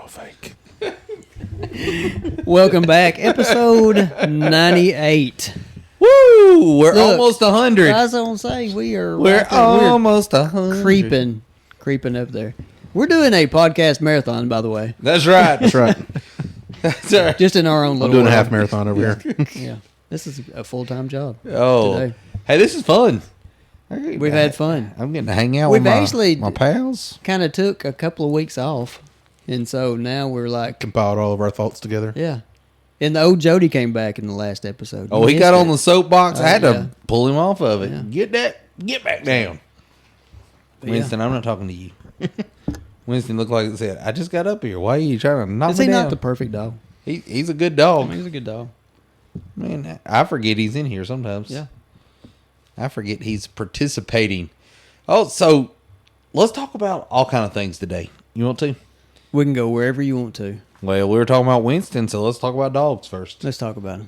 all fake. Welcome back, episode 98. Woo! We're almost 100. I was gonna say We're almost 100. Creeping up there. We're doing a podcast marathon, by the way. That's right. That's right. That's right. Just in our own little I'm doing world. a half marathon over here. Yeah, this is a full-time job. Oh, today. hey, this is fun. We've had fun. I'm getting to hang out We've with actually my pals. Kind of took a couple of weeks off, and so now we're like, Compiled all of our thoughts together. yeah. And the old Jody came back in the last episode. Oh, he got on the soapbox. I had yeah. to pull him off of it. Yeah. Get back down. But Winston, I'm not talking to you. Winston looked like he said, I just got up here. Why are you trying to knock Is me he down? not the perfect dog? He's a good dog. He's a good dog. Man, I forget he's in here sometimes. Yeah. I forget he's participating. Oh, so let's talk about all kind of things today. You want to? We can go wherever you want to. Well, we were talking about Winston, so let's talk about dogs first. Let's talk about him.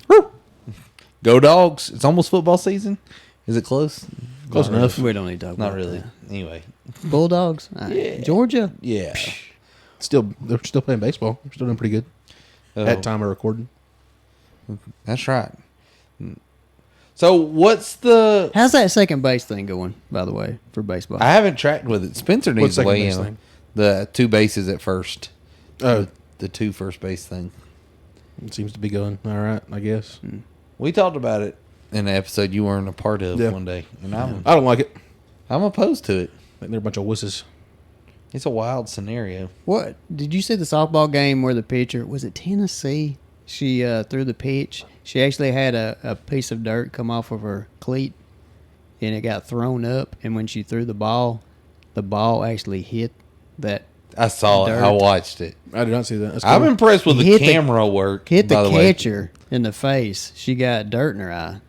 Go Dogs. It's almost football season. Is it close? Close enough. We don't need to talk about Not really. that. Anyway. Bulldogs. Yeah. Georgia. Yeah. They're still playing baseball. They're still doing pretty good. At time of recording. That's right. So what's the... How's that second base thing going, by the way, for baseball? I haven't tracked with it. Spencer needs to second weigh base in. thing? The two bases at first. Oh, The two first base thing. it seems to be going all right, I guess. We talked about it in an episode you weren't a part of Yeah. one day. And I'm I don't like it. opposed to it. I think they're a bunch of wusses. It's a wild scenario. What? Did you see the softball game where the pitcher, was it Tennessee? She threw the pitch. She actually had a piece of dirt come off of her cleat, and it got thrown up. And when she threw the ball actually hit that. I saw it. Dirt. I watched it. I did not see that. That's cool. I'm impressed with the Hit the- camera work. Hit by the way. catcher in the face. She got dirt in her eye.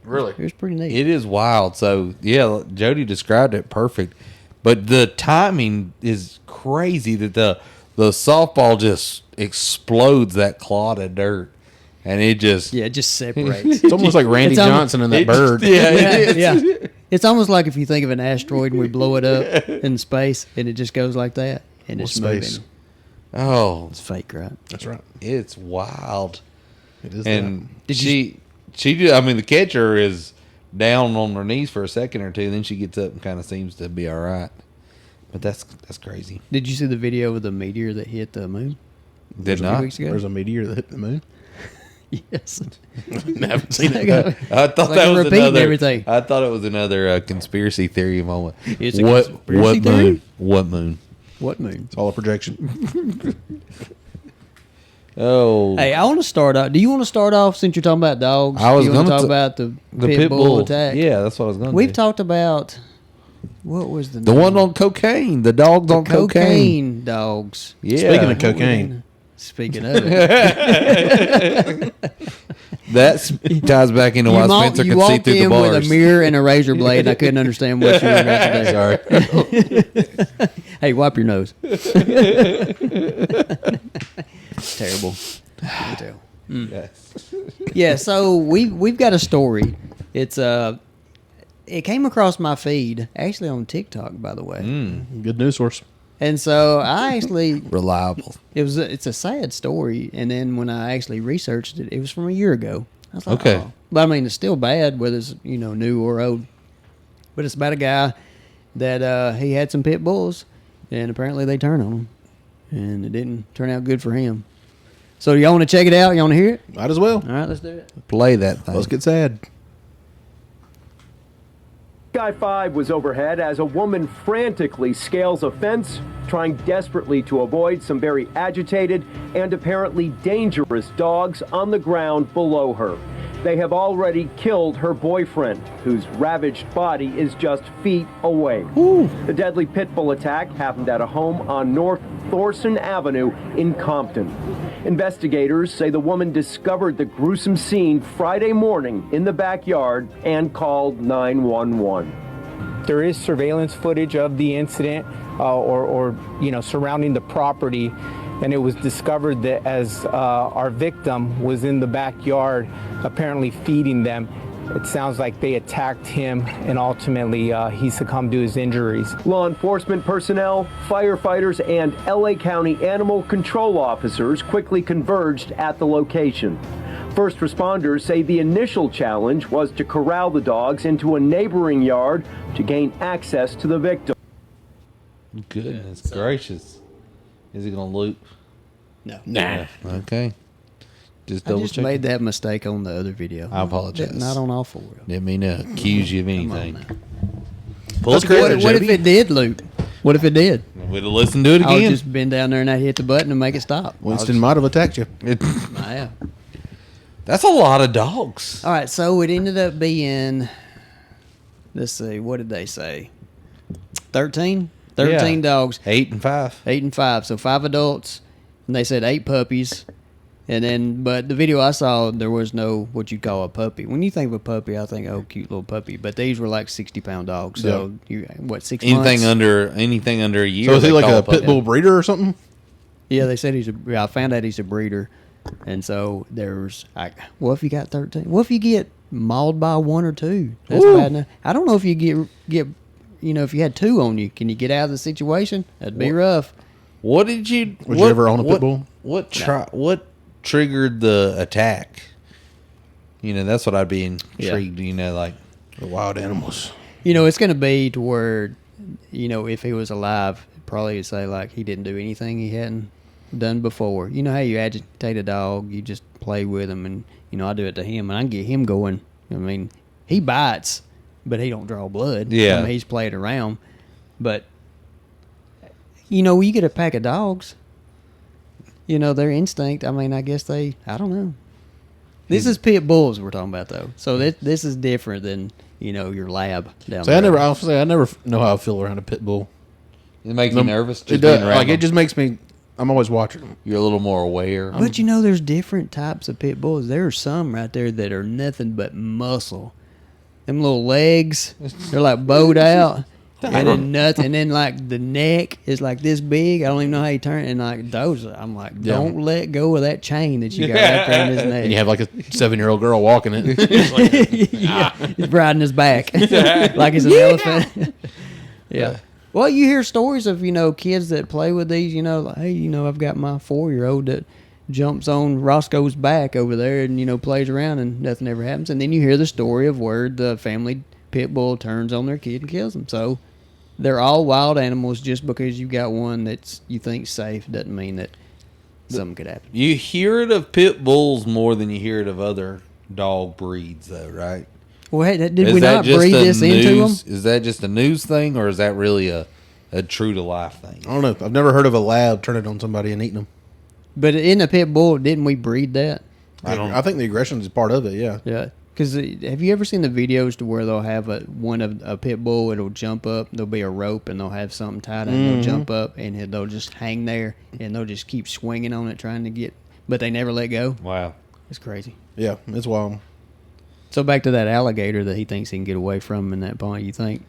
Really? It was pretty neat. It is wild. So, yeah, Jody described it perfect. But the timing is crazy that the softball just explodes that clod of dirt. And it just... Yeah, it just separates. It's almost like Randy It's almost- Johnson and that it- bird. Yeah, yeah, it is. yeah. It's almost like if you think of an asteroid and we blow it up in space and it just goes like that and Well, it's space. moving. Oh, It's fake, right? That's right. it's wild. It is And Did she I mean, the catcher is down on her knees for a second or two. Then she gets up and kind of seems to be all right. But that's crazy. Did you see the video of the meteor that hit the moon Did a few not. weeks ago? There's a meteor that hit the moon. Yes. I haven't seen it. I thought Like that I'm was repeating another. everything. I thought it was another conspiracy theory moment. It's a what conspiracy moon? theory? What moon? What moon? It's all a projection. Oh, Hey, I want to start off. Do you want to start off since you're talking about dogs? I was Do you want to gonna talk t- about the the pit bull attack? Yeah, that's what I was going to. We've talked about what was the the name? one on cocaine. The dogs on cocaine. cocaine dogs. Yeah. Speaking of What were cocaine, they- Speaking of it, that ties back into why Spencer you could see walked through the in bars. with a mirror and a razor blade, and I couldn't understand what you were about to do. Sorry. Hey, wipe your nose. Terrible. Terrible. Yes. Yeah, so we've got a story. It's it came across my feed actually on TikTok, by the way. good news source. And so I actually Reliable. it's a sad story. And then when I actually researched it, it was from a year ago. I was like, Okay. oh. But I mean, it's still bad, whether it's new or old. But it's about a guy that he had some pit bulls, and apparently they turned on him, and it didn't turn out good for him. So y'all want to check it out? Y'all want to hear it? Might as well. All right, let's do it. Play that thing. Let's get sad. Sky 5 was overhead as a woman frantically scales a fence, trying desperately to avoid some very agitated and apparently dangerous dogs on the ground below her. They have already killed her boyfriend, whose ravaged body is just feet away. The deadly pit bull attack happened at a home on North Thorson Avenue in Compton. Investigators say the woman discovered the gruesome scene Friday morning in the backyard and called 911. There is surveillance footage of the incident or surrounding the property, and it was discovered that as our victim was in the backyard apparently feeding them, It sounds like they attacked him, and ultimately he succumbed to his injuries. Law enforcement personnel, firefighters, and LA County animal control officers quickly converged at the location. First responders say the initial challenge was to corral the dogs into a neighboring yard to gain access to the victim. Goodness gracious. Is he going to loop? No. Yeah. Okay. Just I double just check. made that mistake on the other video. I apologize. Not on all four of them. Didn't mean to accuse you of Come on anything. now. Full That's credit, good. What if Jody. it did loop? What if it did? We'd have listened to it I would again. just been down there and I hit the button and make it stop. Winston might have attacked you. Yeah. That's a lot of dogs. All right, so it ended up being, let's see, what did they say? 13? 13 Yeah. dogs, 8 and 5. 8 and 5. So 5 adults, and they said 8 puppies. And then, but the video I saw, there was no what you call a puppy. When you think of a puppy, I think, oh, cute little puppy. But these were like 60-pound dogs. So, you what, 6 Anything months? under a year. So is he they like call a pit bull breeder or something? Yeah, they said I found out he's a breeder. And so there's, well, if you got 13, what if you get mauled by 1 or 2? That's Ooh. bad enough. I don't know if you get, if you had 2 on you, can you get out of the situation? That'd be rough. What did you? Was you ever on a pit bull? What triggered the attack? That's what I'd be intrigued. Like The wild animals. It's going to be to where, if he was alive, probably would say like he didn't do anything he hadn't done before. You know how you agitate a dog, you just play with him, and I do it to him, and I can get him going. I mean, he bites, but he don't draw blood. Yeah. I mean, he's played around, but you get a pack of dogs. Their instinct. I mean, I guess I don't know. This is pit bulls we're talking about, though. So this is different than your lab down So there. I never know how I feel around a pit bull. it makes you nervous. It Just does. being around Like them. it just makes me. I'm always watching them. You're a little more aware. But there's different types of pit bulls. There are some right there that are nothing but muscle. Them little legs, they're like bowed out. And then nothing. And then like the neck is like this big. I don't even know how you turn it. And like those, I'm like, don't let go of that chain that you got wrapped around his neck. And you have like a 7-year-old girl walking it. Yeah, he's riding his back like he's an elephant. Yeah. Well, you hear stories of kids that play with these. Like, hey, I've got my 4-year-old that jumps on Roscoe's back over there and plays around and nothing ever happens. And then you hear the story of where the family pit bull turns on their kid and kills them. So they're all wild animals. Just because you got one that's you think safe doesn't mean that something could happen. You hear it of pit bulls more than you hear it of other dog breeds, though, right? Well, hey, did Is we that not just breed a this into them? news? Is that just a news thing, or is that really a true to life thing? I don't know. I've never heard of a lab turning on somebody and eating them. But in a pit bull, didn't we breed that? I think the aggression is part of it. Yeah. Yeah. Because have you ever seen the videos to where they'll have a pit bull, it'll jump up, there'll be a rope, and they'll have something tied, and they'll jump up, and they'll just hang there, and they'll just keep swinging on it, trying to get, but they never let go. Wow. It's crazy. Yeah. It's wild. So back to that alligator that he thinks he can get away from in that pond. You think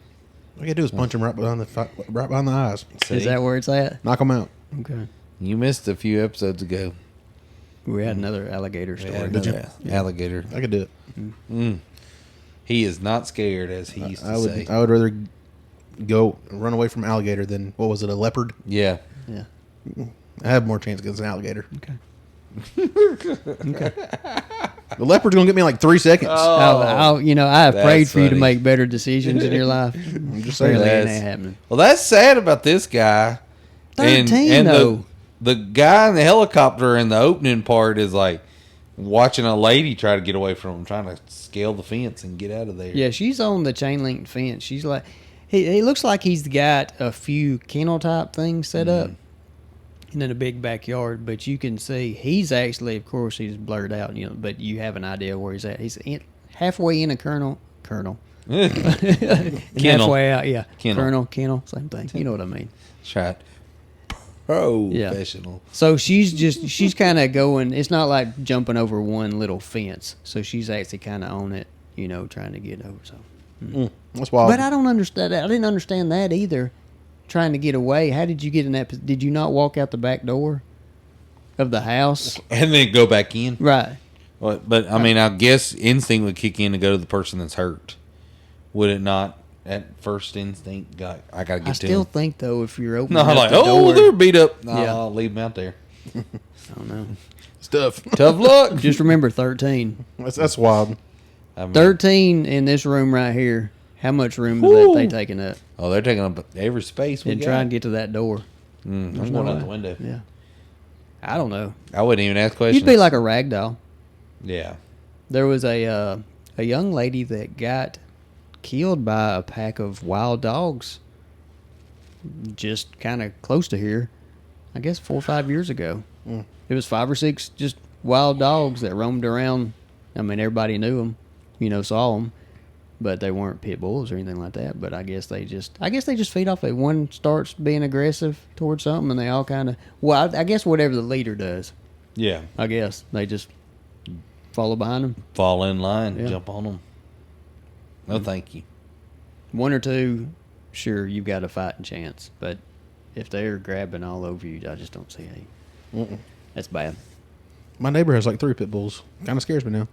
All you gotta do is punch him right behind the eyes. See? is that where it's at? Knock him out. Okay. You missed a few episodes ago. We had another alligator story. Yeah, Did you? another alligator. I could do it. He is not scared, as he used to I say. would rather go run away from alligator than what was it, a leopard? Yeah. Yeah. I have more chance against an alligator. Okay. The leopard's gonna get me in like 3 seconds. I have That's prayed for you to funny. make better decisions in your life. I'm just saying. Apparently, it That's- ain't happening. Well, that's sad about this guy. 13 though. The guy in the helicopter in the opening part is like watching a lady try to get away from him, trying to scale the fence and get out of there. Yeah, she's on the chain link fence. She's like, he looks like he's got a few kennel type things set up, and in a big backyard. But you can see he's actually, of course, he's blurred out, but you have an idea where he's at. He's halfway in a kennel, and halfway out. Yeah, Kennel. kennel, same thing. You know what I mean? That's right. Professional. So she's kind of going. It's not like jumping over one little fence. So she's actually kind of on it, trying to get over. So. That's wild. But I don't understand that. I didn't understand that either. Trying to get away. How did you get in that? Did you not walk out the back door of the house? And then go back in. Right. But I mean, I guess instinct would kick in to go to the person that's hurt. Would it not? At first instinct, I gotta get I to still him. think though, if you're opening No, up like, the oh, door, they're beat up. No, Yeah. I'll leave them out there. I don't know. Stuff. Tough luck. Just remember 13. That's wild. I mean, 13 in this room right here. How much room is that they taking up? Oh, they're taking up every space we And got. try and get to that door. I'm There's going no out way. the window. Yeah. I don't know. I wouldn't even ask questions. You'd be like a rag doll. yeah. There was a young lady that got killed by a pack of wild dogs just kind of close to here. I guess 4 or 5 years ago. It was 5 or 6 just wild dogs that roamed around. I mean, everybody knew them, saw them, but they weren't pit bulls or anything like that. But I guess they just feed off it. One starts being aggressive towards something, and they all kind of, I guess whatever the leader does, Yeah. I guess they just follow behind them. Fall in line. Yeah. Jump on them. No, thank you. 1 or 2, sure, you've got a fighting chance. But if they're grabbing all over you, I just don't see how that's bad. My neighbor has like 3 pit bulls. Kind of scares me now.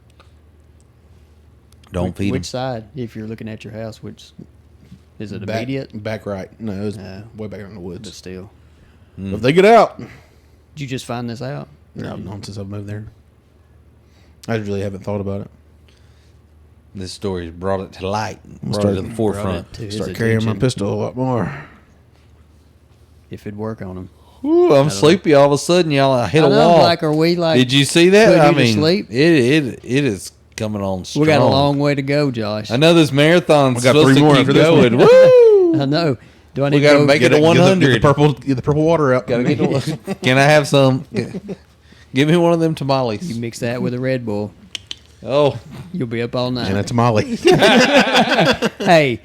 Don't feed Which them. side, if you're looking at your house, which is it Back, immediate? back right. No, it was No. way back in the But woods. still. If they get out. Did you just find this out? No, not since I've moved there. I really haven't thought about it. This story's brought it to light. Brought it to the forefront. To his Start carrying my attention. pistol a lot more. If it'd work on him. Ooh, I'm sleepy all of a sudden, y'all. I hit a I know, wall. like, are we like? Did you see that? putting I you to mean, sleep? it is coming on strong. We got a long way to go, Josh. I know this marathon's We got supposed 3 to more keep after this going. one. Woo! I know. Do I We need gotta to go? make it to Get 100. Get the purple water out. Gotta get to, can I have some? Give me one of them tamales. You mix that with a Red Bull, Oh, you'll be up all And a night. tamale. Hey,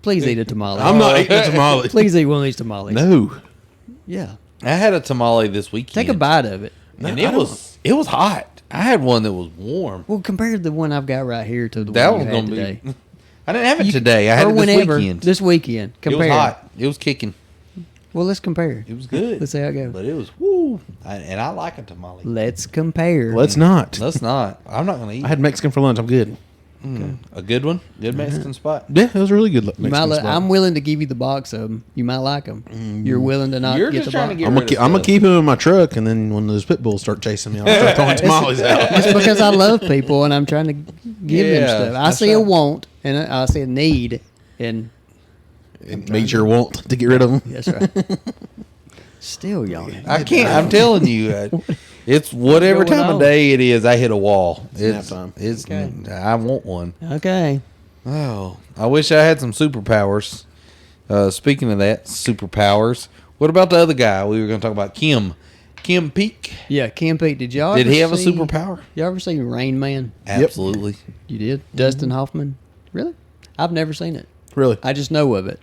please eat a tamale. I'm not eating a tamale. Please eat one of these tamales. No. Yeah. I had a tamale this weekend. Take a bite of it. and I it was hot. I had one that was warm. Well, compared to the one I've got right here to the That one was you had gonna today. be. I didn't have it today. I had or it this whenever. weekend. This weekend. It was Compare. hot. It was kicking. Well, let's compare. It was good. Let's see how it goes. But it was woo. And I like a tamale. Let's compare. Let's not. Let's not. I'm not gonna eat. I had Mexican for lunch. I'm good. a good one. Good Mexican spot. Yeah, it was a really good You Mexican might spot. I'm willing to give you the box of them. You might like them. You're willing to not You're get just the trying box. to get I'm rid of gonna stuff. keep him in my truck, and then when those pit bulls start chasing me, I'll start throwing tamales out. It's because I love people and I'm trying to give them Yeah, stuff. I that's see a right. want and I see a need, and And made your want to get rid of them. that's right. Still yawning. I can't. I'm telling you, it's whatever What's going time of on? day it is. I hit a wall. It's nap time. It's. Okay. I want one. Okay. Oh, I wish I had some superpowers. Speaking of that, superpowers. What about the other guy we were going to talk about? Kim Peek. Yeah, Kim Pete, did y'all Did ever he have a see- superpower? Y'all ever seen Rain Man? Absolutely. You did? Dustin Hoffman? Really? I've never seen it. Really? I just know of it.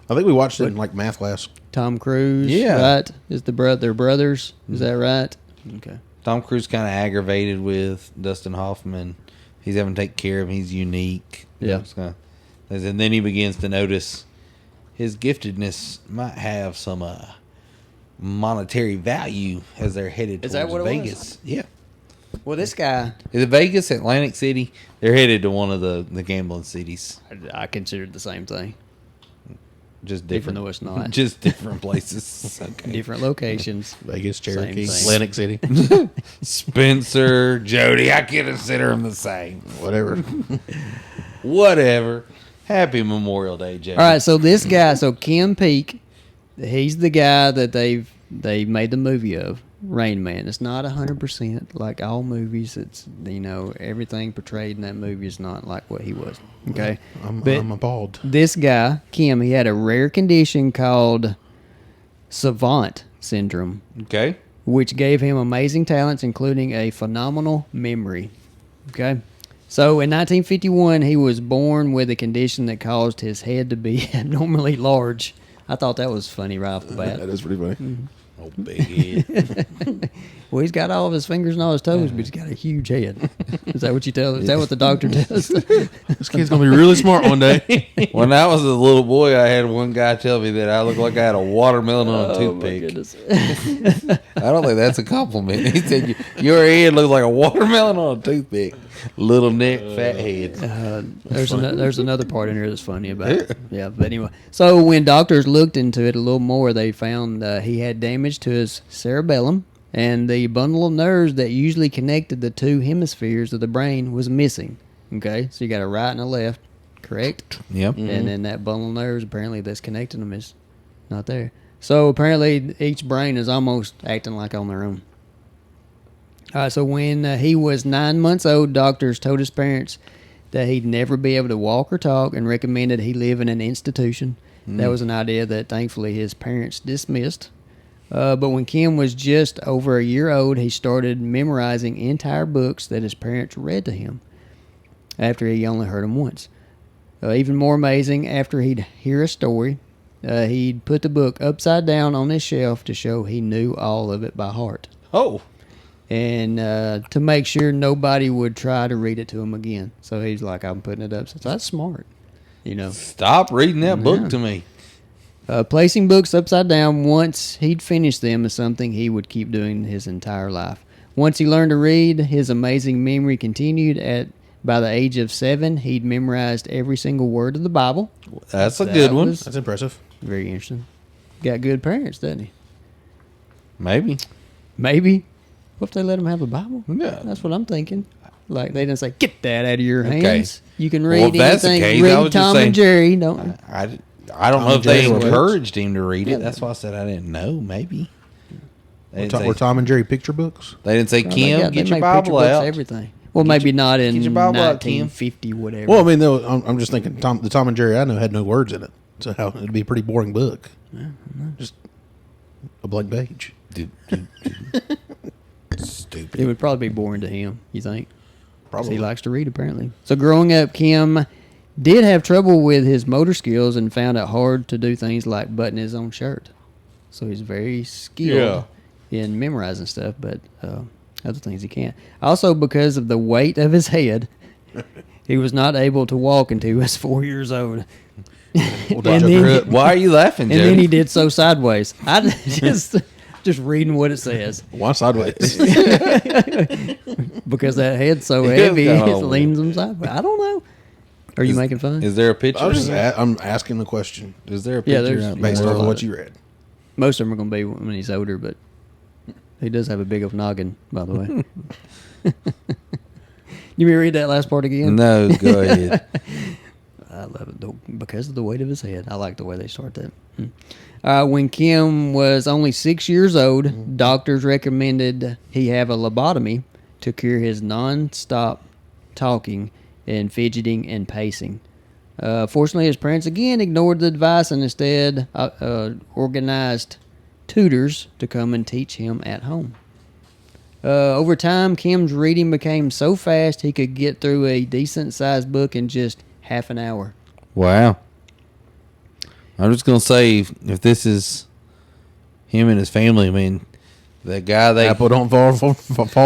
I think we watched it in like math class. Tom Cruise, Yeah. right? Is their brothers? Is that right? Okay. Tom Cruise kind of aggravated with Dustin Hoffman. He's having to take care of him. He's unique. Yeah. And then he begins to notice his giftedness might have some monetary value as they're headed Is towards that what it was? Vegas. Yeah. Well, this guy, Is it Vegas, Atlantic City? They're headed to one of the gambling cities. I considered the same thing. Just Even different. though it's not. Just different places. Okay. Different locations. Vegas, Cherokee, thing. Atlantic City, Spencer, Jody, I consider them the same. whatever. Whatever. Happy Memorial Day, Jody. All right, so this guy, so Kim Peek, he's the guy that they made the movie of, Rain Man. It's not 100% like all movies. It's everything portrayed in that movie is not like what he was. Okay, I'm appalled. This guy, Kim, he had a rare condition called savant syndrome, Okay. which gave him amazing talents, including a phenomenal memory. Okay. So in 1951, he was born with a condition that caused his head to be abnormally large. I thought that was funny right off the bat. That is pretty funny. Oh, big head. Well, he's got all of his fingers and all his toes, but he's got a huge head. Is that what you tell? Is that what the doctor does? This kid's gonna be really smart one day. When I was a little boy, I had one guy tell me that I looked like I had a watermelon on a Oh, my toothpick. goodness. I don't think that's a compliment. He said, your head looks like a watermelon on a toothpick. Little neck, fat head. There's another part in here that's funny about it. Yeah, but anyway. So when doctors looked into it a little more, they found he had damage to his cerebellum, and the bundle of nerves that usually connected the two hemispheres of the brain was missing. Okay, so you got a right and a left, correct? Yep. And then that bundle of nerves, apparently, that's connecting them is not there. So apparently, each brain is almost acting like on their own. So when he was 9 months old, doctors told his parents that he'd never be able to walk or talk and recommended he live in an institution. That was an idea that thankfully his parents dismissed. But when Kim was just over a year old, he started memorizing entire books that his parents read to him after he only heard them once. Even more amazing, after he'd hear a story, he'd put the book upside down on his shelf to show he knew all of it by heart. Oh. And to make sure nobody would try to read it to him again. So he's like, I'm putting it up. So that's smart, you know. Stop reading that book to me. Placing books upside down once he'd finished them is something he would keep doing his entire life. Once he learned to read, his amazing memory continued. By the age of 7, he'd memorized every single word of the Bible. That's a good one. That's impressive. Very interesting. Got good parents, doesn't he? Maybe. Maybe. What if they let him have a Bible? Yeah. That's what I'm thinking. Like, they didn't say, get that out of your Okay. hands. You can read Well, if that's the anything. case, I was Read just Tom saying- and Jerry. Don't. I don't Tom know if and they Jerry were encouraged him to read Yeah. it. That's why I said I didn't know. Maybe. They Were didn't say, Tom and Jerry picture books? they didn't say They Kim, got- they get your make Bible picture books, out. everything. Well, maybe not in get your Bible out, Kim. 1950, whatever. Well, I mean, I'm just thinking the Tom and Jerry I know had no words in it, so it'd be a pretty boring book. Just a blank page. Stupid. It would probably be boring to him, you think? 'Cause Probably. he likes to read, apparently. So growing up, Kim did have trouble with his motor skills and found it hard to do things like button his own shirt. So he's very skilled in memorizing stuff, but other things he can't. Also, because of the weight of his head, he was not able to walk until he was 4 years old. Well, And Dr. then- Crut, Why are you laughing, And Jody? then he did so sideways. I just reading what it says. why sideways? Because that head's so It is heavy, kinda it weird. leans them sideways. I don't know. Are you making fun? Is there a picture? I'm asking the question Is there a Yeah, picture? there's- out based there? off of what you read. Most of them are going to be when he's older, but he does have a big of noggin, by the way. You may read that last part again? No, go ahead. I love it because of the weight of his head. I like the way they start that. When Kim was only 6 years old, doctors recommended he have a lobotomy to cure his non-stop talking and fidgeting and pacing. Fortunately, his parents again ignored the advice and instead organized tutors to come and teach him at home. Over time, Kim's reading became so fast he could get through a decent-sized book in just half an hour. Wow. I'm just gonna say, if this is him and his family, I mean, the guy they. Apple don't fall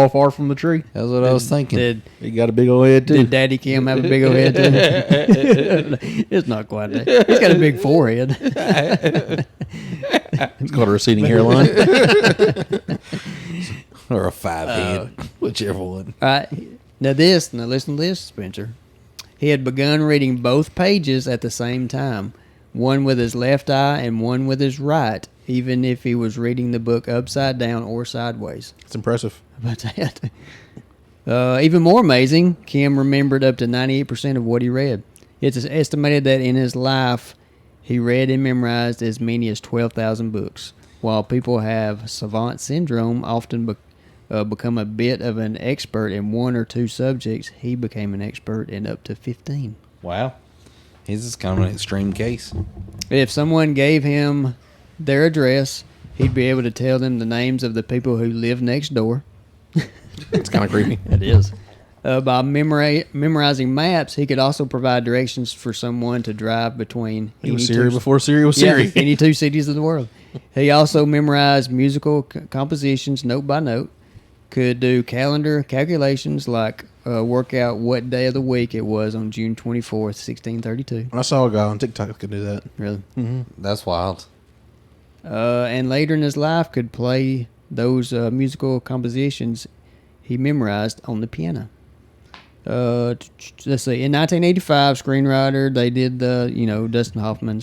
far from the tree. That's what I was thinking. Did He got a big old head too. Did Daddy Kim have a big old head too? It's not quite that. He's got a big forehead. It's called a receding hairline. Or a 5 head, whichever one. All right. Now listen to this, Spencer. He had begun reading both pages at the same time, one with his left eye and one with his right, even if he was reading the book upside down or sideways. It's impressive. How about that? Even more amazing, Kim remembered up to 98% of what he read. It's estimated that in his life, he read and memorized as many as 12,000 books. While people have savant syndrome, often become a bit of an expert in one or two subjects, he became an expert in up to 15. Wow. His is kind of an extreme case. If someone gave him their address, he'd be able to tell them the names of the people who live next door. It's kind of creepy. It is. By memorizing maps, he could also provide directions for someone to drive between. He was Siri before Siri was Siri. Any two cities of the world. He also memorized musical compositions note by note. Could do calendar calculations like work out what day of the week it was on June 24th, 1632. I saw a guy on TikTok that could do that. Really? That's wild. And later in his life could play those musical compositions he memorized on the piano. Let's see. In 1985, screenwriter, they did Dustin Hoffman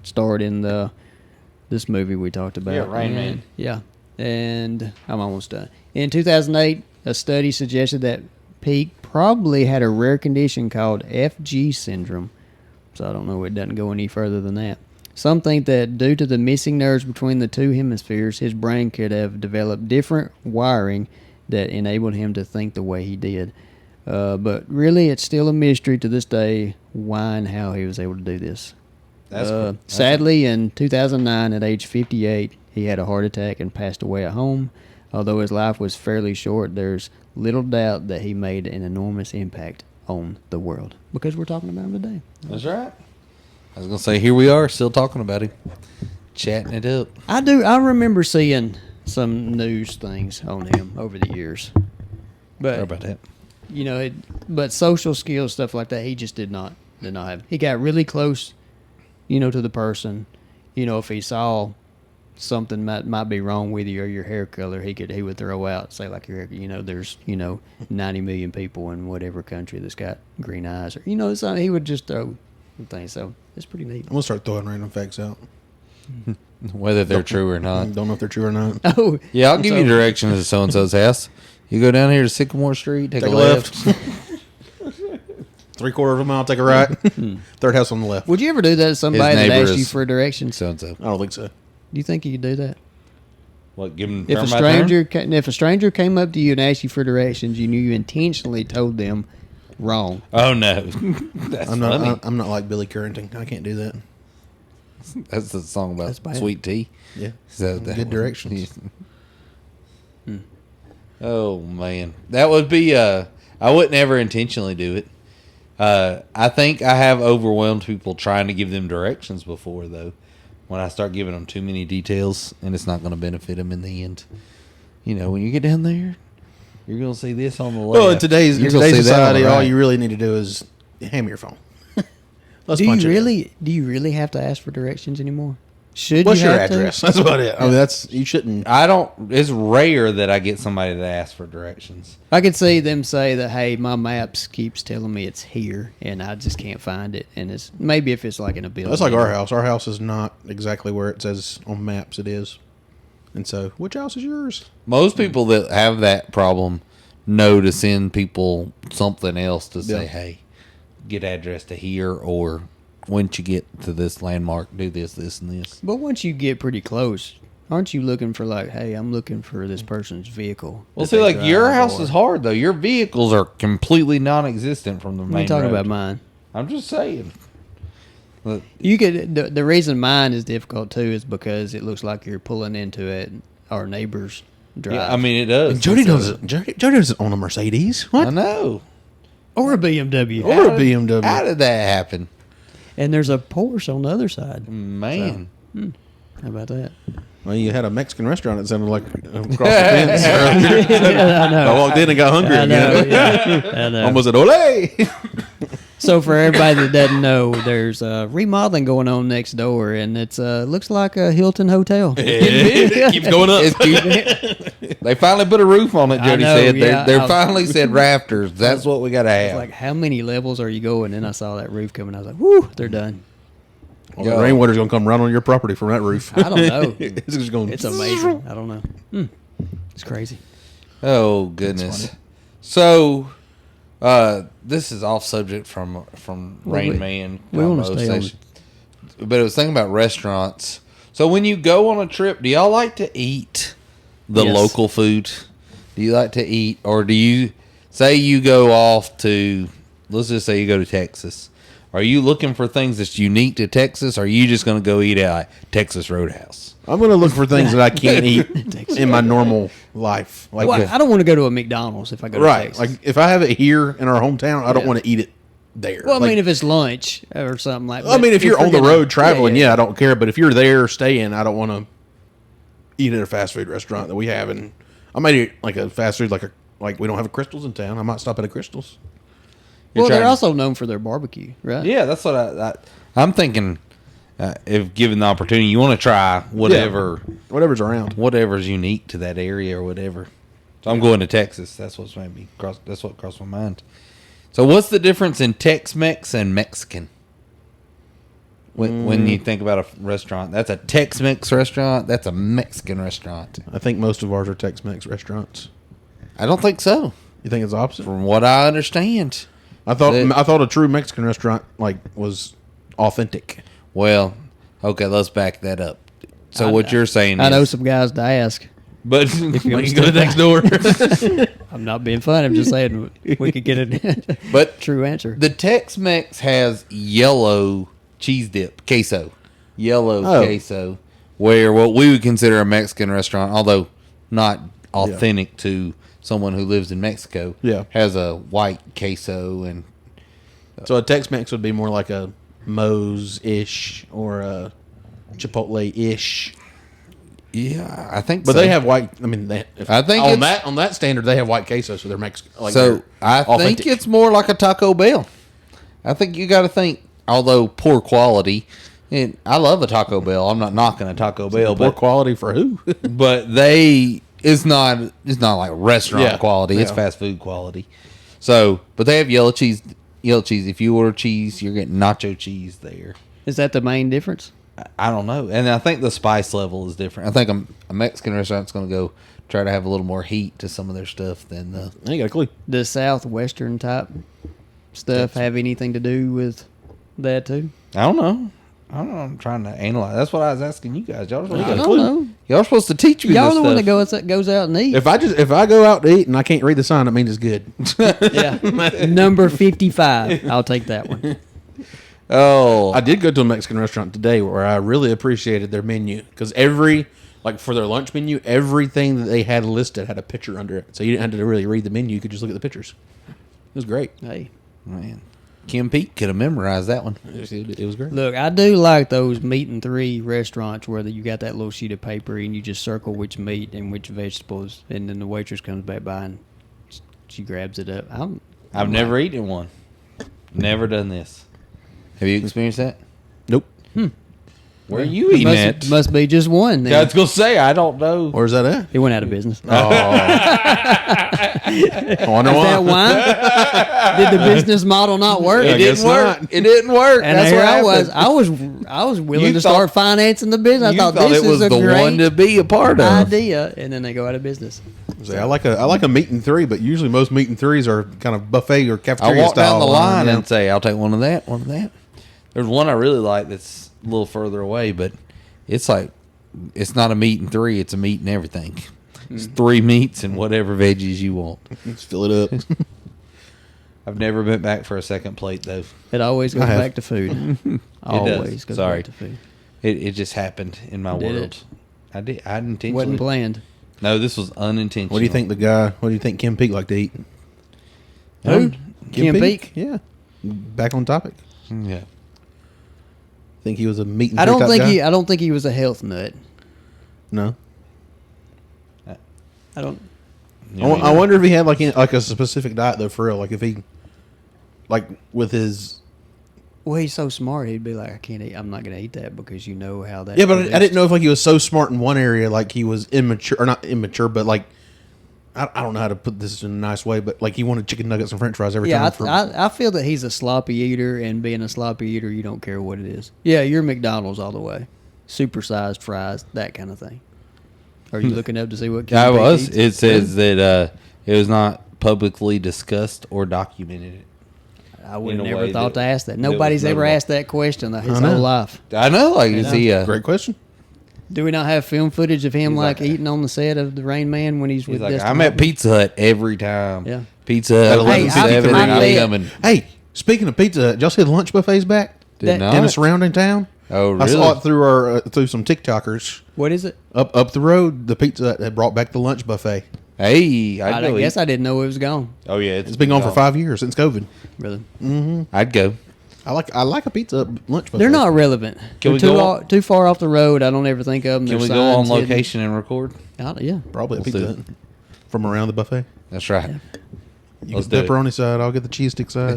starred in this movie we talked about. Yeah, Rain Man. Yeah, and I'm almost done. In 2008, a study suggested that Peake probably had a rare condition called FG syndrome. So I don't know, it doesn't go any further than that. Some think that due to the missing nerves between the two hemispheres, his brain could have developed different wiring that enabled him to think the way he did. But really, it's still a mystery to this day why and how he was able to do this. Sadly, in 2009, at age 58, he had a heart attack and passed away at home. Although his life was fairly short, there's little doubt that he made an enormous impact on the world. Because we're talking about him today. That's right. I was going to say, here we are, still talking about him. Chatting it up. I remember seeing some news things on him over the years. But Sorry about that. But social skills, stuff like that, he just did not have. He got really close, to the person. If he saw something might be wrong with you or your hair color, he would throw out, say like your hair, there's 90 million people in whatever country that's got green eyes, or so he would just throw things. So it's pretty neat. I'm gonna start throwing random facts out. Whether they're true or not. Don't know if they're true or not. Oh Yeah, I'll give you directions to so-and-so's house. You go down here to Sycamore Street, take a left. 3/4 of a mile, take a right. Third house on the left. Would you ever do that to somebody that neighbor asked you is for directions? Do So-and-so. I don't think so. you think you could do that? What, give them If a stranger came up to you and asked you for directions, you knew you intentionally told them wrong. Oh, no. That's I'm funny. not. I'm not like Billy Currington. I can't do that. That's the song That's about bad. sweet tea. Yeah. Is that Good directions. Oh, man. That would be, I wouldn't ever intentionally do it. I think I have overwhelmed people trying to give them directions before, though. When I start giving them too many details, and it's not going to benefit them in the end. When you get down there, you're going to see this on the left. Well, in today's You're gonna see that on society, the all right. you really need to do is hand me your phone. Let's Do punch you it in. really? Do you really have to ask for directions anymore? Should What's you your have to? address? That's about it. I mean, you shouldn't. It's rare that I get somebody to ask for directions. I could see them say that, hey, my maps keeps telling me it's here, and I just can't find it. And it's maybe if it's like in a building. That's like our house. Our house is not exactly where it says on maps it is. And so, which house is yours? Most people that have that problem know to send people something else to say, Yeah. hey, get address to here, or once you get to this landmark, do this, this, and this. But once you get pretty close, aren't you looking for like, hey, I'm looking for this person's vehicle? Well, that see, they like your drive, house or- is hard, though. Your vehicles are completely non-existent from the main I'm talking road. about mine. I'm just saying. Look, You could. The reason mine is difficult too is because it looks like you're pulling into it our neighbor's drive. yeah, I mean, it does. Jody doesn't. Jody doesn't own a Mercedes. I What? know. or a BMW. Or a BMW. How did that happen? And there's a Porsche on the other side. Man. How about that? Well, you had a Mexican restaurant. It sounded like across the fence. I know. I walked in and got hungry I know. again. Yeah, I know. Almost said, "Ole!" So for everybody that doesn't know, there's remodeling going on next door, and it's looks like a Hilton hotel. It keeps going up. They finally put a roof on it, I Jody know, said. yeah, They I was- finally said rafters. That's what we got to have. Like, how many levels are you going? And I saw that roof coming. I was like, whoo, they're done. Well, the rainwater's gonna come right on your property from that roof. I don't know. It's just going. It's amazing. I don't know. It's crazy. Oh, goodness. So, this is off subject from Rain Man. we wanna combo stay on station. But it was thinking about restaurants. So when you go on a trip, do y'all like to eat the Yes. local food? Do you like to eat, or do you say you go off to, let's just say you go to Texas. Are you looking for things that's unique to Texas, or are you just going to go eat at Texas Roadhouse? I'm gonna look for things that I can't eat in my normal life. Like, Well, I don't want to go to a McDonald's if I go to right. Texas. Like, if I have it here in our hometown, I don't Yeah. want to eat it there. well, I Like, mean, if it's lunch or something like that. I mean, if you're on the road traveling, yeah. I don't care. But if you're there staying, I don't want to eat at a fast food restaurant that we have. And I might eat like a fast food, like we don't have a Crystals in town. I might stop at a Crystals. Well, they're trying- also known for their barbecue, right? Yeah, that's what I'm thinking. If given the opportunity, you want to try Whatever's around. whatever's unique to that area or whatever. So I'm going to Texas. That's what's made me cross. That's what crossed my mind. So what's the difference in Tex-Mex and Mexican? When you think about a restaurant, that's a Tex-Mex restaurant. That's a Mexican restaurant. I think most of ours are Tex-Mex restaurants. I don't think so. You think it's the opposite? From what I understand. I thought a true Mexican restaurant was authentic. Well, okay, let's back that up. So what you're saying I is, know some guys to ask. but If you when you go understand next door. I'm not being funny. I'm just saying we could get a But true answer. the Tex-Mex has yellow cheese dip, queso, yellow Oh. queso, where what we would consider a Mexican restaurant, although not authentic to someone who lives in Mexico, Yeah. has a white queso and So a Tex-Mex would be more like a Moe's-ish or a Chipotle-ish. yeah, I think. But so. they have white. I mean, I think on it's- that standard they have white queso, so they're Mexican. Like So they're I authentic. think it's more like a Taco Bell. I think you got to think, although poor quality, and I love a Taco Bell. I'm not knocking a Taco Bell, poor but quality for who? but it's not like restaurant Yeah, quality. It's yeah. fast food quality. So, but they have yellow cheese. Yellow cheese. If you order cheese, you're getting nacho cheese there. Is that the main difference? I don't know, and I think the spice level is different. I think a Mexican restaurant's going to go try to have a little more heat to some of their stuff than the. I ain't got a clue. Does southwestern type stuff have anything to do with that too? I don't know. I'm trying to analyze. That's what I was asking you guys. Y'all I supposed, don't know. y'all supposed to teach me Y'all this the one stuff. that goes out and eats. If I go out to eat and I can't read the sign, that means it's good. Yeah. Number 55. I'll take that one. Oh, I did go to a Mexican restaurant today where I really appreciated their menu because for their lunch menu, everything that they had listed had a picture under it, so you didn't have to really read the menu. You could just look at the pictures. It was great. Hey. man. Kim Peek could have memorized that one. It was great. Look, I do like those meat and three restaurants where you got that little sheet of paper and you just circle which meat and which vegetables, and then the waitress comes back by and she grabs it up. I've never eaten one. Never done this. Have you experienced that? Nope. Where are you eating at? Must be just one. Then. I was gonna say I don't know. Where's that at? It went out of business. I wonder Is why. that why? Did the business model not work? It guess didn't work. not. It didn't work. And That's here what I was. happened. I was willing You to thought- start financing the business. I You thought thought this it was is a the great one to be a part of. idea, and then they go out of business. See, I like a meat and three, but usually most meat and threes are kind of buffet or I cafeteria walk style. down the line yeah. and say, "I'll take one of that, one of that." There's one I really like that's a little further away, but it's not a meat and three; it's a meat and everything. It's 3 meats and whatever veggies you want. Let's fill it up. I've never been back for a second plate though. It always goes I have. back to food. Always goes Sorry. back to food. It just happened in my Did world. it? I did. I intentionally. Wasn't planned. No, this was unintentional. What do you think Kim Peek liked to eat? Who? Kim Peek? Yeah. Back on topic. Yeah. Think he was a meat and I three don't type think guy? I don't think he was a health nut. No. I don't. I wonder if he had like a specific diet though, for real. Like if he, like with his. Well, he's so smart. He'd be like, I can't eat. I'm not going to eat that because you know how that. Yeah, but I didn't know if like he was so smart in one area, like he was immature or not immature, but like I don't know how to put this in a nice way, but like he wanted chicken nuggets and French fries every Yeah, time. I feel that he's a sloppy eater, and being a sloppy eater, you don't care what it is. Yeah, you're McDonald's all the way, supersized fries, that kind of thing. Are you looking up to see what? Kim I Peek was. eats? It says that it was not publicly discussed or documented. I would in have a never way thought that- to ask that. that was Nobody's ever notable. asked that question his I know. whole life. I know. Like, is he? Great question. Do we not have film footage of him He's like like- eating on the set of The Rain Man when he's He's with like, Dustin I'm at Hoffman? Pizza Hut every time. Yeah. Pizza Hut. Hey, 11/7, I'm I'm bet- coming. Hey, speaking of Pizza Hut, y'all see the lunch buffets back Did that- not. in the surrounding town? Oh, I saw really? it through our through some TikTokers What is it? up the road. The Pizza Hut had brought back the lunch buffet. Hey, I I'd go guess eat. I didn't know it was gone. Oh yeah, It's been gone for 5 years since COVID. Really? I'd go. I like a Pizza Hut lunch buffet. They're not relevant. Can They're we too, go on- too far off the road. I don't ever think of them. Can Their we go on signs hidden. location and record? Yeah. Probably a Let's Pizza do Hut it. from around the buffet. That's right. You Let's get the do it. pepperoni side. I'll get the cheese stick side.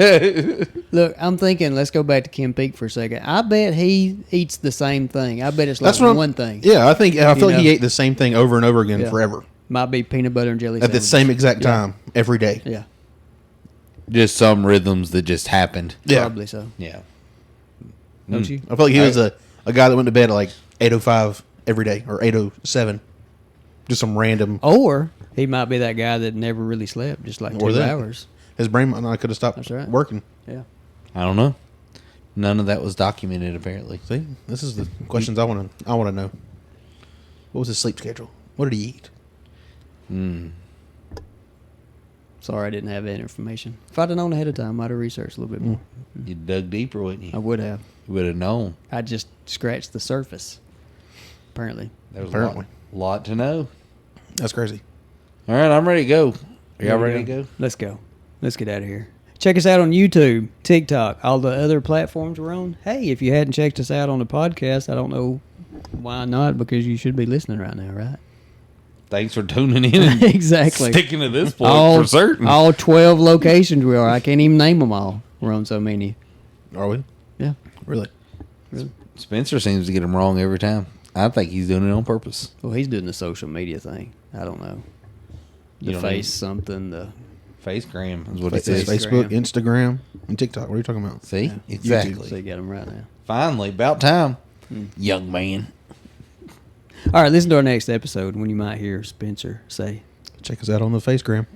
Look, I'm thinking. Let's go back to Kim Peek for a second. I bet he eats the same thing. I bet it's like That's what I'm- one thing. Yeah, I feel like know? he ate the same thing over and over again Yeah. forever Might be peanut butter and jelly at the sandwiches. same exact time every day. Yeah, Just some rhythms that just happened. Yeah. probably so. Yeah. Don't you? I feel like he was a guy that went to bed at like 8:05 every day or 8:07. Just some random. Or he might be that guy that never really slept, just like Or 2 that. hours. His brain might not could have stopped That's right. working. Yeah. I don't know. None of that was documented apparently. See, this is the questions I want to know. What was his sleep schedule? What did he eat? Sorry, I didn't have that information. If I'd have known ahead of time, I'd have researched a little bit more. You dug deeper, wouldn't I you? would have. You would have known. I just scratched the surface. Apparently. There was Apparently. a lot to know. That's crazy. All right, I'm ready to go. Are y'all ready to go? Let's go. Let's get out of here. Check us out on YouTube, TikTok, all the other platforms we're on. Hey, if you hadn't checked us out on the podcast, I don't know why not, because you should be listening right now, right? Thanks for tuning in and Exactly. sticking to this point for certain. All 12 locations we are. I can't even name them all. We're on so many. Are we? Yeah. Really? Spencer seems to get them wrong every time. I think he's doing it on purpose. Well, he's doing the social media thing. I don't know. You The don't face need- something, the... Face gram is what he It's says. Facebook, Instagram, and TikTok. What are you talking about? See? Exactly. So you got them right now. Finally, about time. Young man. All right, listen to our next episode when you might hear Spencer say... Check us out on the Facegram.